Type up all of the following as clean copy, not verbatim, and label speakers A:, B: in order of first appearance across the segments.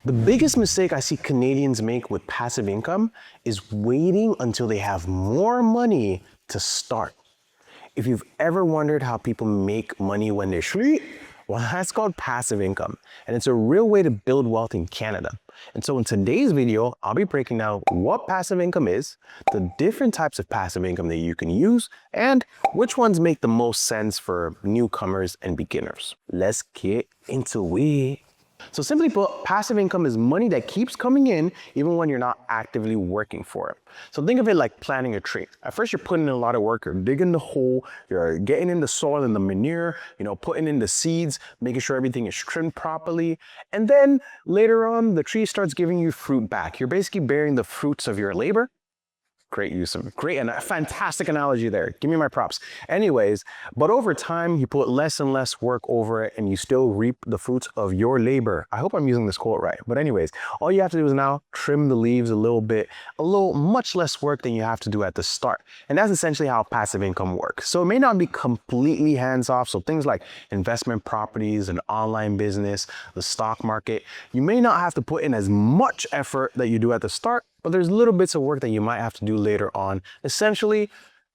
A: The biggest mistake I see Canadians make with passive income is waiting until they have more money to start. If you've ever wondered how people make money when they're sleep, well, that's called passive income, and it's a real way to build wealth in Canada. And so in today's video, I'll be breaking down what passive income is, the different types of passive income that you can use, and which ones make the most sense for newcomers and beginners. Let's get into it. So simply put, passive income is money that keeps coming in even when you're not actively working for it. So think of it like planting a tree. At first you're putting in a lot of work, you're digging the hole, you're getting in the soil and the manure, putting in the seeds, making sure everything is trimmed properly. And then later on, the tree starts giving you fruit back. You're basically bearing the fruits of your labor. Great and a fantastic analogy there. Give me my props. Anyways, but over time, you put less and less work over it and you still reap the fruits of your labor. I hope I'm using this quote right. But anyways, all you have to do is now trim the leaves a little bit, much less work than you have to do at the start. And that's essentially how passive income works. So it may not be completely hands-off. So things like investment properties, an online business, the stock market, you may not have to put in as much effort that you do at the start, but there's little bits of work that you might have to do later on. Essentially,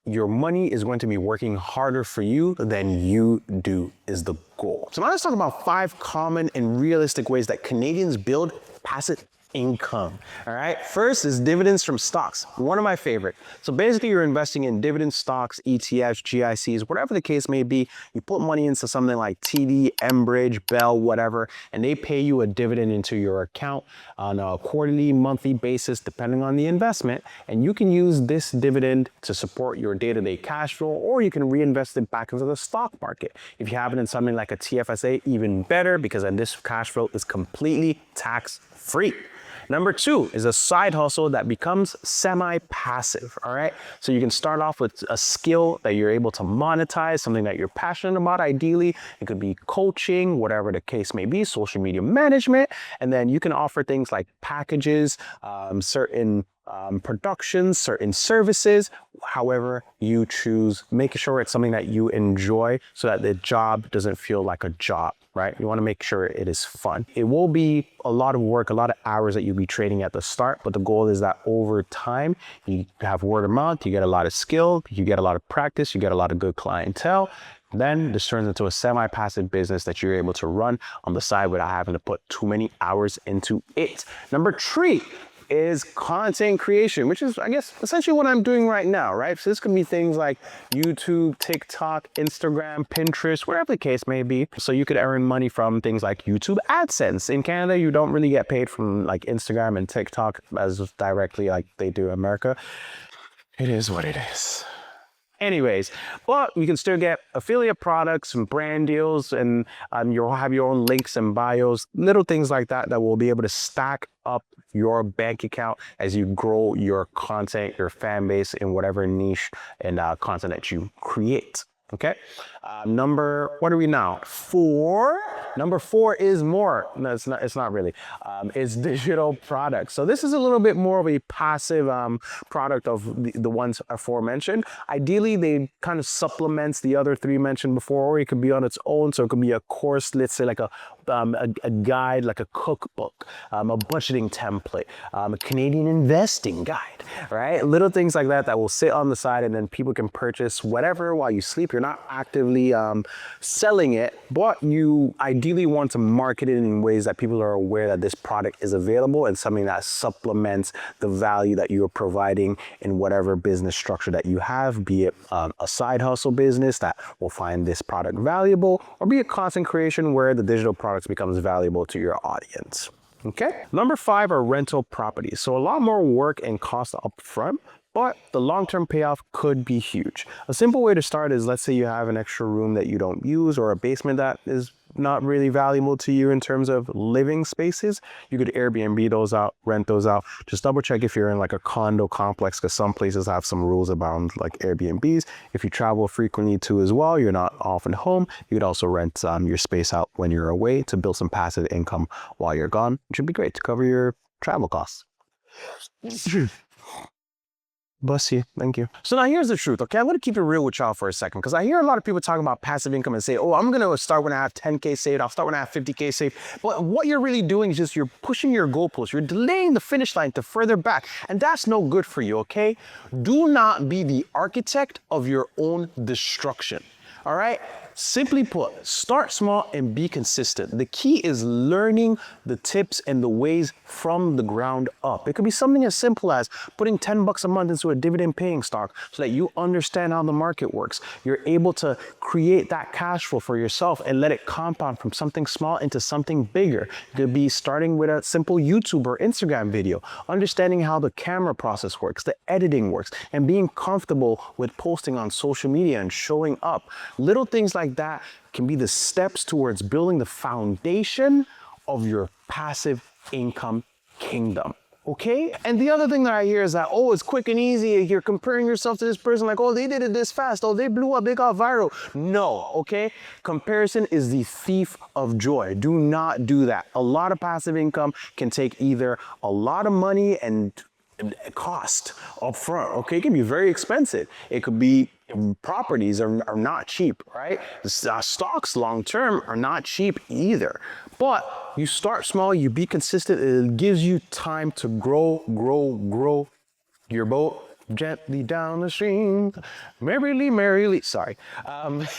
A: your money is going to be working harder for you than you do is the goal. So now let's talk about 5 common and realistic ways that Canadians build passive income. All right. First is dividends from stocks. One of my favorite. So basically you're investing in dividend stocks, ETFs, GICs, whatever the case may be. You put money into something like TD, Enbridge, Bell, whatever, and they pay you a dividend into your account on a quarterly, monthly basis, depending on the investment. And you can use this dividend to support your day-to-day cash flow, or you can reinvest it back into the stock market. If you have it in something like a TFSA, even better, because then this cash flow is completely tax-free. Number 2 is a side hustle that becomes semi-passive, all right? So you can start off with a skill that you're able to monetize, something that you're passionate about ideally. It could be coaching, whatever the case may be, social media management, and then you can offer things like packages, certain productions, certain services, however you choose, making sure it's something that you enjoy so that the job doesn't feel like a job, right? You want to make sure it is fun. It will be a lot of work, a lot of hours that you'll be trading at the start, but the goal is that over time, you have word of mouth, you get a lot of skill, you get a lot of practice, you get a lot of good clientele. Then this turns into a semi-passive business that you're able to run on the side without having to put too many hours into it. Number 3 is content creation, which is, I guess, essentially what I'm doing right now, right? So this could be things like YouTube, TikTok, Instagram, Pinterest, whatever the case may be. So you could earn money from things like YouTube AdSense. In Canada, you don't really get paid from like Instagram and TikTok as directly like they do in America. It is what it is. Anyways, but you can still get affiliate products and brand deals, and you'll have your own links and bios, little things like that that will be able to stack up your bank account as you grow your content, your fan base in whatever niche and content that you create. Okay. What are we now? 4. Number 4 is more. No, it's not really. It's digital products. So this is a little bit more of a passive product of the ones aforementioned. Ideally, they kind of supplements the other 3 mentioned before, or it could be on its own. So it could be a course, let's say like a guide, like a cookbook, a budgeting template, a Canadian investing guide, right? Little things like that that will sit on the side, and then people can purchase whatever while you sleep. You're not actively selling it, but you ideally want to market it in ways that people are aware that this product is available and something that supplements the value that you're providing in whatever business structure that you have, be it a side hustle business that will find this product valuable, or be it content creation where the digital products becomes valuable to your audience. Okay. Number 5 are rental properties. So a lot more work and cost up front, but the long-term payoff could be huge. A simple way to start is, let's say you have an extra room that you don't use, or a basement that is not really valuable to you in terms of living spaces. You could Airbnb those out, rent those out. Just double check if you're in like a condo complex, because some places have some rules about like Airbnbs. If you travel frequently too as well, you're not often home, you could also rent your space out when you're away to build some passive income while you're gone, which would be great to cover your travel costs. Bless you. Thank you. So now here's the truth, okay? I'm going to keep it real with y'all for a second because I hear a lot of people talking about passive income and say, oh, I'm going to start when I have 10K saved. I'll start when I have 50K saved. But what you're really doing is just you're pushing your goalposts. You're delaying the finish line to further back. And that's no good for you, okay? Do not be the architect of your own destruction. All right? Simply put, start small and be consistent. The key is learning the tips and the ways from the ground up. It could be something as simple as putting 10 bucks a month into a dividend paying stock so that you understand how the market works. You're able to create that cash flow for yourself and let it compound from something small into something bigger. It could be starting with a simple YouTube or Instagram video, understanding how the camera process works, the editing works, and being comfortable with posting on social media and showing up. Little things like that can be the steps towards building the foundation of your passive income kingdom. Okay? And the other thing that I hear is that, oh, it's quick and easy. You're comparing yourself to this person like, oh, they did it this fast. Oh, they blew up. They got viral. No, okay? Comparison is the thief of joy. Do not do that. A lot of passive income can take either a lot of money and cost up front, okay? It can be very expensive. It could be properties are not cheap, right? Stocks long-term are not cheap either. But you start small, you be consistent, it gives you time to grow your boat gently down the stream, merrily, sorry.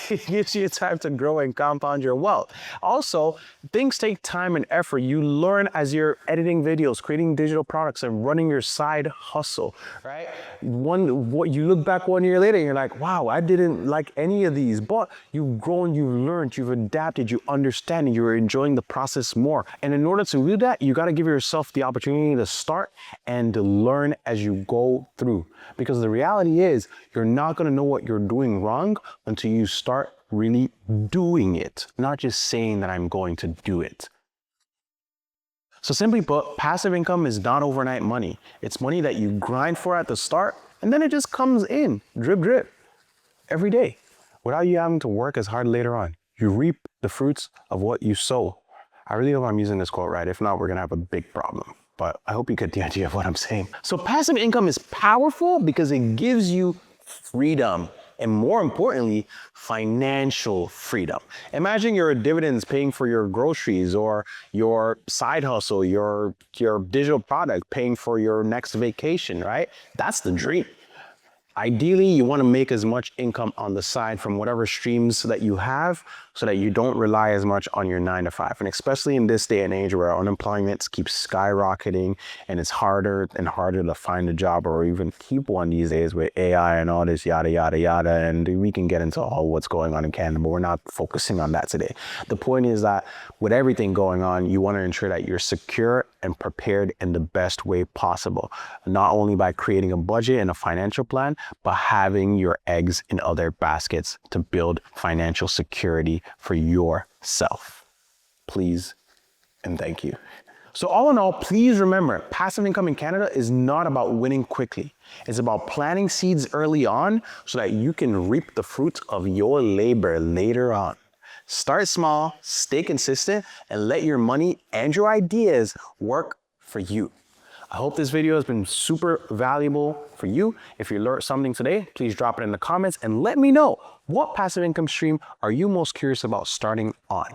A: It gives you time to grow and compound your wealth. Also, things take time and effort. You learn as you're editing videos, creating digital products, and running your side hustle, right? What you look back 1 year later, and you're like, wow, I didn't like any of these, but you've grown, you've learned, you've adapted, you understand, and you're enjoying the process more. And in order to do that, you got to give yourself the opportunity to start and to learn as you go through. Because the reality is, you're not going to know what you're doing wrong until you start really doing it, not just saying that I'm going to do it. So simply put, passive income is not overnight money. It's money that you grind for at the start, and then it just comes in, drip, every day, without you having to work as hard later on. You reap the fruits of what you sow. I really hope I'm using this quote right. If not, we're going to have a big problem. But I hope you get the idea of what I'm saying. So passive income is powerful because it gives you freedom. And more importantly, financial freedom. Imagine your dividends paying for your groceries, or your side hustle, your digital product paying for your next vacation, right? That's the dream. Ideally, you want to make as much income on the side from whatever streams that you have so that you don't rely as much on your 9 to 5. And especially in this day and age where unemployment keeps skyrocketing and it's harder and harder to find a job or even keep one these days with AI and all this yada, yada, yada. And we can get into all what's going on in Canada, but we're not focusing on that today. The point is that with everything going on, you want to ensure that you're secure and prepared in the best way possible, not only by creating a budget and a financial plan, but having your eggs in other baskets to build financial security for yourself. Please and thank you. So all in all, please remember, passive income in Canada is not about winning quickly. It's about planting seeds early on so that you can reap the fruits of your labor later on. Start small, stay consistent, and let your money and your ideas work for you. I hope this video has been super valuable for you. If you learned something today, please drop it in the comments and let me know, what passive income stream are you most curious about starting on?